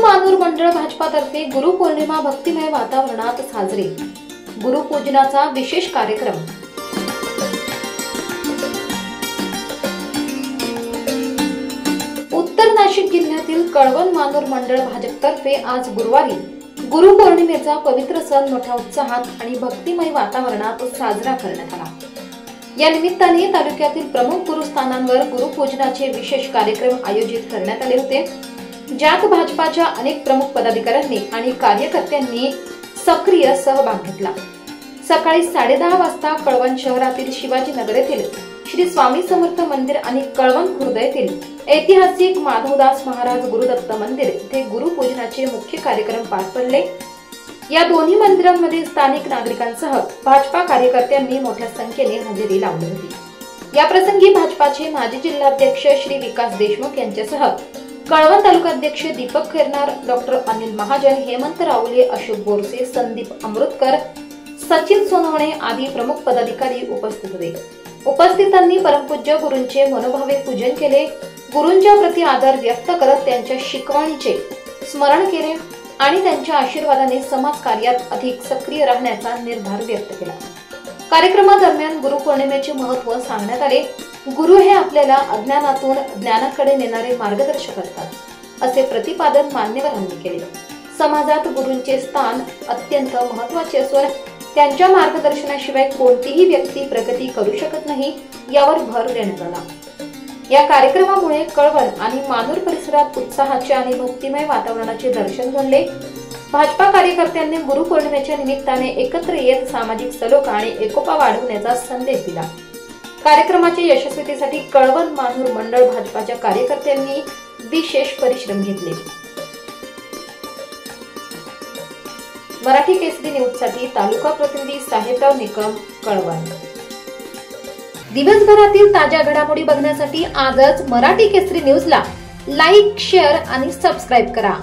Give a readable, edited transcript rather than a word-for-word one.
मानूर मंडळ भाजपातर्फे गुरुपौर्णिमा भक्तिमय वातावरणात साजरी। गुरुपूजनाचा विशेष कार्यक्रम। उत्तर नाशिक जिल्ह्यातील कळवण मानूर मंडळ भाजपतर्फे आज गुरुवारी गुरुपौर्णिमेचा पवित्र सण मोठ्या उत्साहात आणि भक्तिमय वातावरणात साजरा करण्यात आला। या निमित्ताने तालुक्यातील प्रमुख गुरुस्थानांवर गुरुपूजनाचे विशेष कार्यक्रम आयोजित करण्यात आले होते, ज्यात भाजपाच्या अनेक प्रमुख पदाधिकाऱ्यांनी आणि कार्यकर्त्यांनी सक्रिय सहभाग घेतला। सकाळी 10:30 वाजता कळवण शहरातील शिवाजी नगर येथील श्री स्वामी समर्थ मंदिर आणि कळवण खुर्द येथील ऐतिहासिक माधवदास महाराज गुरुदत्त मंदिर येथे गुरुपूजनाचे मुख्य कार्यक्रम पार पडले। या दोन्ही मंदिरांमध्ये स्थानिक नागरिकांसह भाजपा कार्यकर्त्यांनी मोठ्या संख्येने हजेरी लावली होती। या प्रसंगी भाजपाचे माजी जिल्हाध्यक्ष श्री विकास देशमुख यांच्यासह कळवण तालुकाध्यक्ष दीपक खैरनार, डॉक्टर अनिल महाजन, हेमंत राऊले, अशोक बोरसे, संदीप अमृतकर, सचिन सोनवणे आदी प्रमुख पदाधिकारी उपस्थित होते। उपस्थितांनी परमपूज्य गुरूंचे मनोभावे पूजन केले। गुरूंच्या प्रति आदर व्यक्त करत त्यांच्या शिकवणीचे स्मरण केले आणि त्यांच्या आशीर्वादाने समाज कार्यात अधिक सक्रिय राहण्याचा निर्धार व्यक्त केला। कार्यक्रमादरम्यान गुरुपौर्णिमेचे महत्त्व सांगण्यात आले। गुरु हे आपल्याला अज्ञानातून ज्ञानाकडे नेणारे मार्गदर्शक असतात, असे प्रतिपादन मान्यवरांनी केले। समाजात गुरूंचे स्थान अत्यंत महत्त्वाचे असून त्यांच्या मार्गदर्शनाशिवाय कोणतीही व्यक्ती प्रगती करू शकत नाही, यावर भर देण्यात आला। या कार्यक्रमामुळे कळवण आणि मानूर परिसरात उत्साहाचे आणि भक्तिमय वातावरणाचे दर्शन घडले। भाजपा कार्यकर्त्यांनी गुरुपौर्णिमेच्या निमित्ताने एकत्र येत सामाजिक सलोखा आणि एकोपा वाढवण्याचा संदेश दिला। कार्यक्रमाच्या यशस्वीतेसाठी कळवण मानूर मंडळ भाजपाच्या कार्यकर्त्यांनी विशेष परिश्रम घेतले। मराठी केसरी न्यूज साठी तालुका प्रतिनिधी साहेबराव निकम, कळवण। दिवसभरातील ताज्या घडामोडी बघण्यासाठी आजच मराठी केसरी न्यूजला लाईक, शेअर आणि सबस्क्राईब करा।